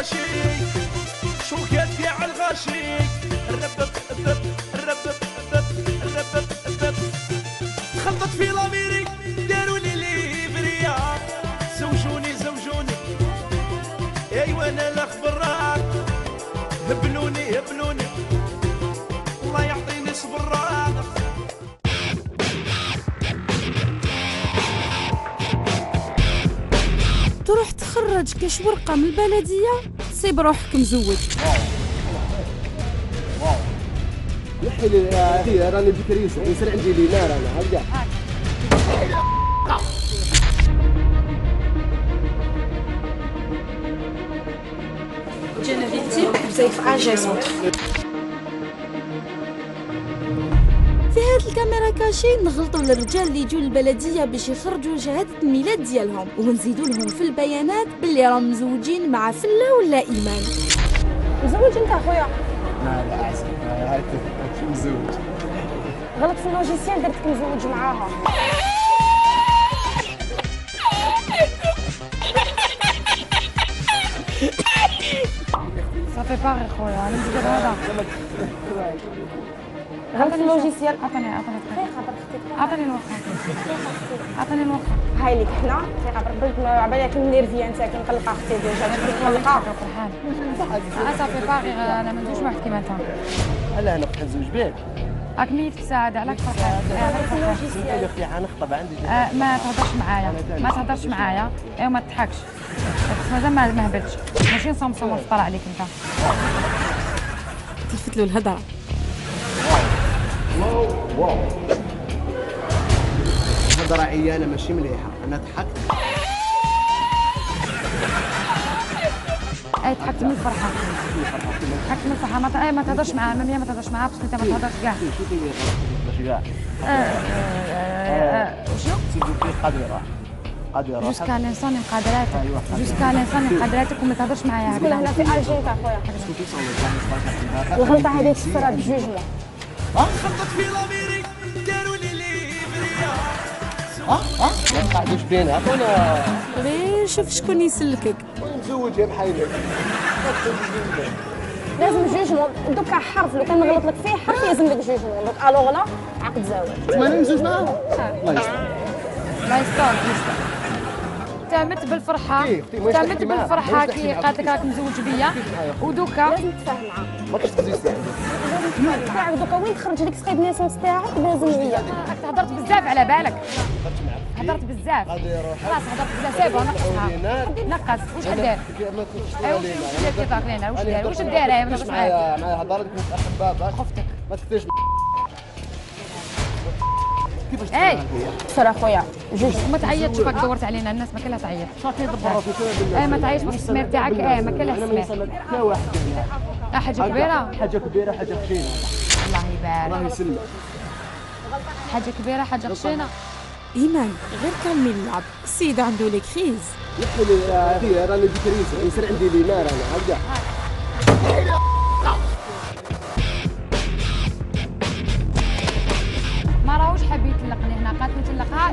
الغاشي شوكات كاع الغاشي الربب الربب الربب الربب الربب خلطت في لاميريك داروا لي ليبريا زوجوني ايوا انا الاخبار هبلوني الله يعطيني صبر. تروح تخرج كاش ورقه من البلديه تصيب روحك مزوج. نحي لي راني بكريسه يصير عندي لي نار انا هكذا. جانا فيكتيم بزاف اجي سونتر. في هاد الكاميرا كاشي نغلطوا للرجال اللي يجوا للبلديه باش يخرجوا شهاده الميلاد ديالهم ونزيدوا لهم في البيانات باللي راهم مزوجين مع فله ولا ايمان. مزوج انت اخويا؟ لا اسف هاي مزوج. غلط في اللوجيسيال درتك مزوج معاها. صافي باغي خويا انا نزيد هذا غلط في اللوجيسيال. عطيني الوقت هاي ليك حنا ثقه بربك عبالك نيرفيا انت كنقلقها اختي ديجا كنقلقها فرحان. صافي باغي انا ما ندوش واحد كيما انت. هلا انا كنت نزوج بك. راك ميت في السعاده علاش فرحان؟ قال لي اختي حنخطب عندي. ما تهضرش معايا وما تضحكش مازال ما هبلتش ماشي نصمصم ونفطر عليك انت. تلفت له الهضره. واو الهضره عيانه ماشي مليحه انا ضحكت. ضحكت من الفرحه ما تهضرش معاها ما تهضرش معاها باسكو انت ما تهضرش كاع. ماشي كاع. شنو؟ سيدي قادره جوسكا لانسان قدراتك وما تهضرش معايا كنا هنا في الجيت اخويا. الغلطه هذه تصرا بجوجنا. خلطت في لاميريك داروا لي ليبريا ما نقعدوش بينا اخونا. غير شوف شكون يسلكك. مزوج يا بحيلك. لازم جوجمون دوكا حرف لو كان نغلط لك فيه حرف لازم لك جوجمون دونك الوغ لا عقد زواج. ما نمزوج معاهم. الله يستر. تامت بالفرحه كي قالت لك راك مزوج بيا ودوكا لازم تفاهم معاه. ما تزيد تاعك دوكا وين تخرج لك سقيد نيسونس تاعك لازم هي. هضرت بزاف على بالك. هضرت بزاف خلاص هضرت بزاف سيبو نقص واش حدير؟ واش داير معايا هضرت كنت احباب خفتك ما تكثرش كيفاش سير اخويا جوج ما تعيطش باك دورت علينا الناس ما كلها تعيط ما تعيطش باش السمير تاعك ما كلها السمير لا واحد حاجه كبيره حاجه خشينه الله يبارك الله يسلمك حاجه كبيره حاجه خشينه. ايمان غير كمل اللعب السيد عنده لي كريز. نحي لي راني بكريسه يصير عندي لي نار انا هكذا. ما راهوش حاب يطلقني هنا قالت لي طلقها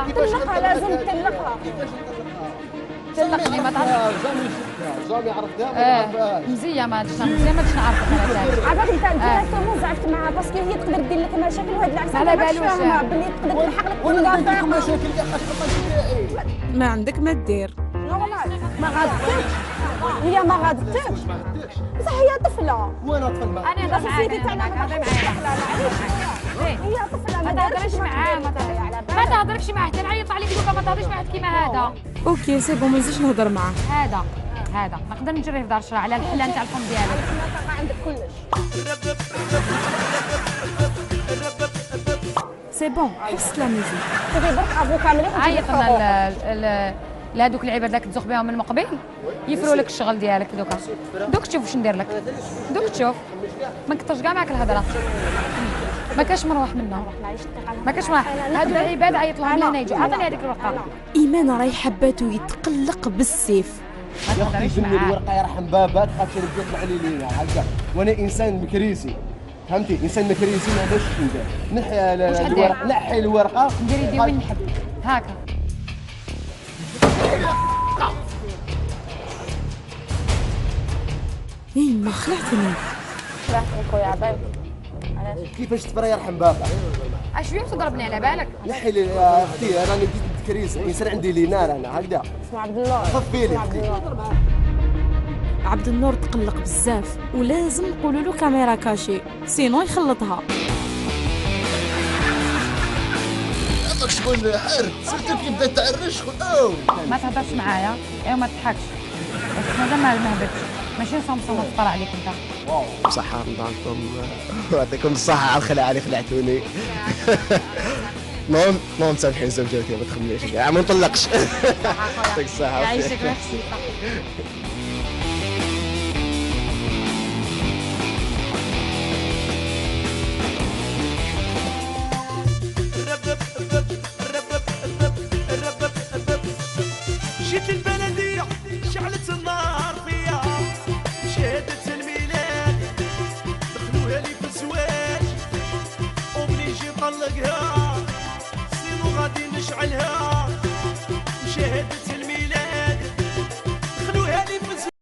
تطلقها لازم تطلقها. طلقني ما تعرفش جامي عرفتها مزيه ما ادريش مزيه ما ادريش نعرفك انا ثاني. عرفت انت ديريكتومون زعفت معاها باسكو هي تقدر دير لك مشاكل وهاد العكس على بالوش بلي تقدر تلحق لك ولا مشاكل ما عندك ما دير. نورمال ما غادتكش هي ما غادتكش بصح هي طفله. وانا طفل معاك انا هضر سيدي تاعنا هي طفله ما تهضرش معاه ما تهضرش معاه تنعيط عليك دوكا ما تهضرش معاه كيما هذا. اوكي سي بون ما نزيدش نهضر معاه. هذا نقدر نجري في دار الشرع على الحلال تاع الفم ديالك. عندك كلش. سي بون حبست لا ميوزيك. شوفي برك افو كاملين عيطنا لهذوك العباد اللي كتزوق بهم من المقبل يفروا لك الشغل ديالك دوك تشوف واش ندير لك دوك تشوف ما كثرش كاع معاك الهضره ما كاش مروح منه ما كاش مروح. هادو العباد عيط لهم لهنا يجوا عطيني هذيك الورقه. ايمان راهي حباتو يتقلق بالسيف. ما تهضريش معاه الورقه يرحم بابك خاطر يطلع لي ليا هكا وانا انسان مكريسي فهمتي انسان مكريسي ما باش ندير نحي الورقه ندير يدي وين نحب هاكا والله خلعتني. خلعتني خويا عبالك. علاش؟ كيفاش تبرا يرحم بابا؟ اش بيهم تضربني على بالك؟ نحي لي يا اختي، انا جيت كريس، انسان عندي لينار انا هكذا. اسمع عبد النور. خفي لي اسمع عبد اختي. النور. عبد النور تقلق بزاف ولازم نقولوا له كاميرا كاشي سينو يخلطها. عندك شكون حارب؟ سيرتو كي بدا تعرش او ما تهضرش معايا ايوا ما تضحكش. مازال ما هبطش ماشي صمصم تفرع عليك انت. بصحة رمضانكم ويعطيكم الصحة على الخلعة اللي خلعتوني. المهم سامحين زوجاتي ما تخمنيش كاع ما نطلقش. يعطيك الصحة. يعيشك ميرسي. جيت البلدية شعلت النار فيا، شهادة الميلاد دخلوها لي في الزواج، ومني جيت نطلقها سينو غادي نشعلها.